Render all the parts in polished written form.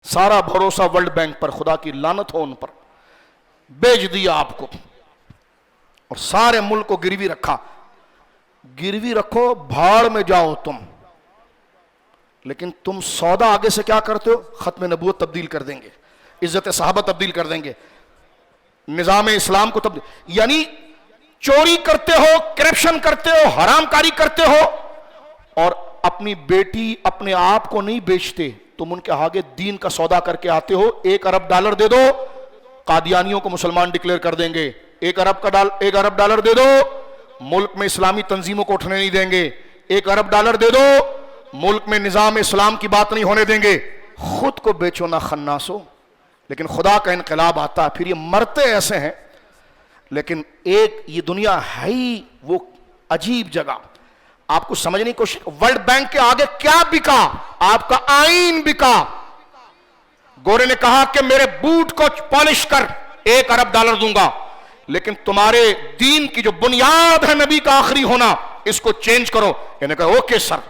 सारा भरोसा world bank पर, खुदा की लानत हो उन पर, बेच दिया आपको और सारे मुल्क को गिरवी रखा। गिरवी रखो, भाड़ में जाओ तुम, लेकिन तुम सौदा आगे से क्या करते हो? खत्म नबूवत तब्दील कर देंगे, इज्जत सहाबा तब्दील कर देंगे, निजाम इस्लाम को तब्दील, यानी चोरी करते हो, करप्शन करते हो, हरामकारी करते हो और अपनी बेटी अपने आप को नहीं बेचते, तुम उनके आगे दीन का सौदा करके आते हो। $1 अरब दे दो, कादियानियों को मुसलमान डिक्लेयर कर देंगे। $1 अरब दे दो, मुल्क में इस्लामी तंजीमों को उठने नहीं देंगे। $1 अरब दे दो, मुल्क में निजाम इस्लाम की बात नहीं होने देंगे। खुद को बेचो ना खन्नासो। लेकिन खुदा का इनकलाब आता है, फिर ये मरते ऐसे हैं। लेकिन एक ये दुनिया है ही वो अजीब जगह, आपको समझने की कोशिश। वर्ल्ड बैंक के आगे क्या बिका? आपका आईन बिका। गोरे ने कहा कि मेरे बूट को पॉलिश कर, $1 अरब दूंगा, लेकिन तुम्हारे दीन की जो बुनियाद है नबी का आखिरी होना, इसको चेंज करो। इन्होंने कहा ओके सर,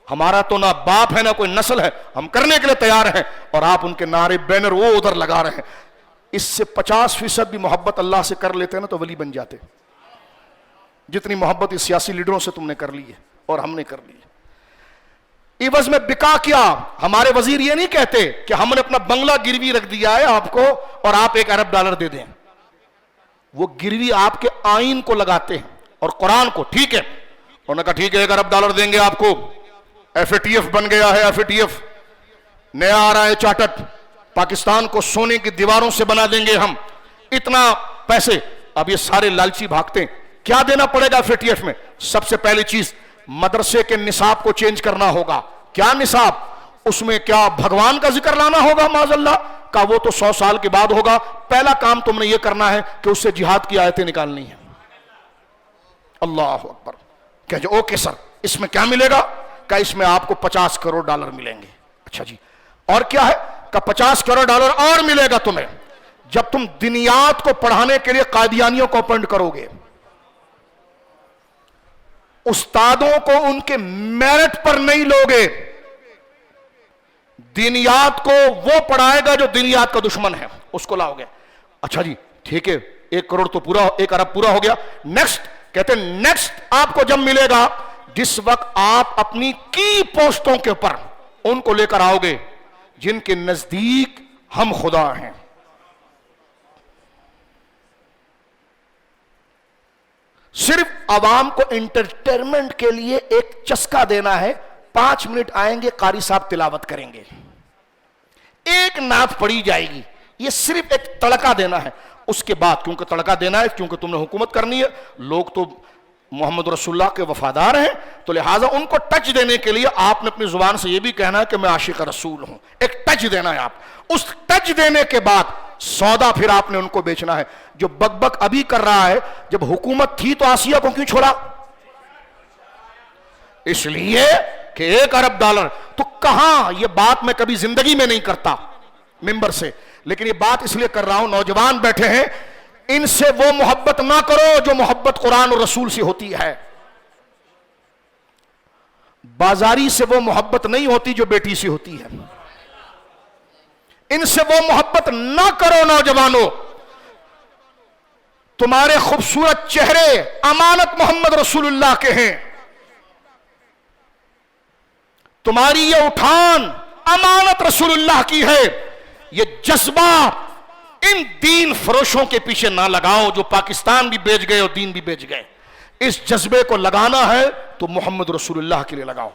हमारा तो ना बाप है ना कोई नस्ल है, हम करने के लिए तैयार हैं। और आप उनके नारे बैनर वो उधर लगा रहे हैं। इससे 50% भी मोहब्बत अल्लाह से कर लेते ना तो वली बन जाते, जितनी मोहब्बत इस सियासी लीडरों से तुमने कर ली है और हमने कर ली है। इवज में बिका क्या? हमारे वजीर ये नहीं कहते कि हमने अपना बंगला गिरवी रख दिया है आपको और आप $1 अरब दे दें। वो गिरवी आपके आईन को लगाते हैं और कुरान को। ठीक है, उन्होंने कहा ठीक है $1 अरब देंगे आपको। FATF बन गया है, FATF नया आ रहा है चार्टर, पाकिस्तान को सोने की दीवारों से बना देंगे हम, इतना पैसे। अब ये सारे लालची भागते हैं। क्या देना पड़ेगा FATF में? सबसे पहली चीज मदरसे के निसाब को चेंज करना होगा। क्या निसाब? उसमें क्या भगवान का जिक्र लाना होगा? माज़अल्लाह का वो तो 100 साल के बाद होगा। पहला काम तुमने ये करना है कि उससे जिहाद की आयतें निकालनी है। अल्लाह अकबर। कहे ओके सर, इसमें क्या मिलेगा? का इसमें आपको $50 करोड़ मिलेंगे। अच्छा जी, और क्या है? का $50 करोड़ और मिलेगा तुम्हें जब तुम दिनियात को पढ़ाने के लिए कादियानियों को अपॉइंट करोगे। उस्तादों को उनके मेरिट पर नहीं लोगे, दिनियात को वो पढ़ाएगा जो दिनियात का दुश्मन है, उसको लाओगे। अच्छा जी ठीक है, $1 अरब पूरा हो गया। नेक्स्ट कहते हैं, नेक्स्ट आपको जब मिलेगा जिस वक्त आप अपनी की पोस्टों के ऊपर उनको लेकर आओगे जिनके नजदीक हम खुदा हैं। सिर्फ आवाम को एंटरटेनमेंट के लिए एक चस्का देना है। 5 मिनट आएंगे, कारी साहब तिलावत करेंगे, एक नात पढ़ी जाएगी, ये सिर्फ एक तड़का देना है। उसके बाद क्योंकि तड़का देना है, क्योंकि तुमने हुकूमत करनी है, लोग तो मोहम्मद रसूलुल्लाह के वफादार हैं, तो लिहाजा उनको टच देने के लिए आपने अपनी जुबान से यह भी कहना है कि मैं आशिक रसूल हूं। एक टच देना है। आप उस टच देने के बाद सौदा फिर आपने उनको बेचना है। जो बकबक अभी कर रहा है, जब हुकूमत थी तो आसिया को क्यों छोड़ा? इसलिए कि $1 अरब। तो कहां, यह बात मैं कभी जिंदगी में नहीं करता मिंबर से, लेकिन यह बात इसलिए कर रहा हूं, नौजवान बैठे हैं, इनसे वो मोहब्बत ना करो जो मोहब्बत कुरान और रसूल से होती है। बाजारी से वो मोहब्बत नहीं होती जो बेटी से होती है। इनसे वो मोहब्बत ना करो नौजवानों। तुम्हारे खूबसूरत चेहरे अमानत मोहम्मद रसूलुल्लाह के हैं, तुम्हारी ये उठान अमानत रसूलुल्लाह की है। ये जज्बा इन दीन फरोशों के पीछे ना लगाओ जो पाकिस्तान भी बेच गए और दीन भी बेच गए। इस जज्बे को लगाना है तो मोहम्मद रसूलुल्लाह के लिए लगाओ।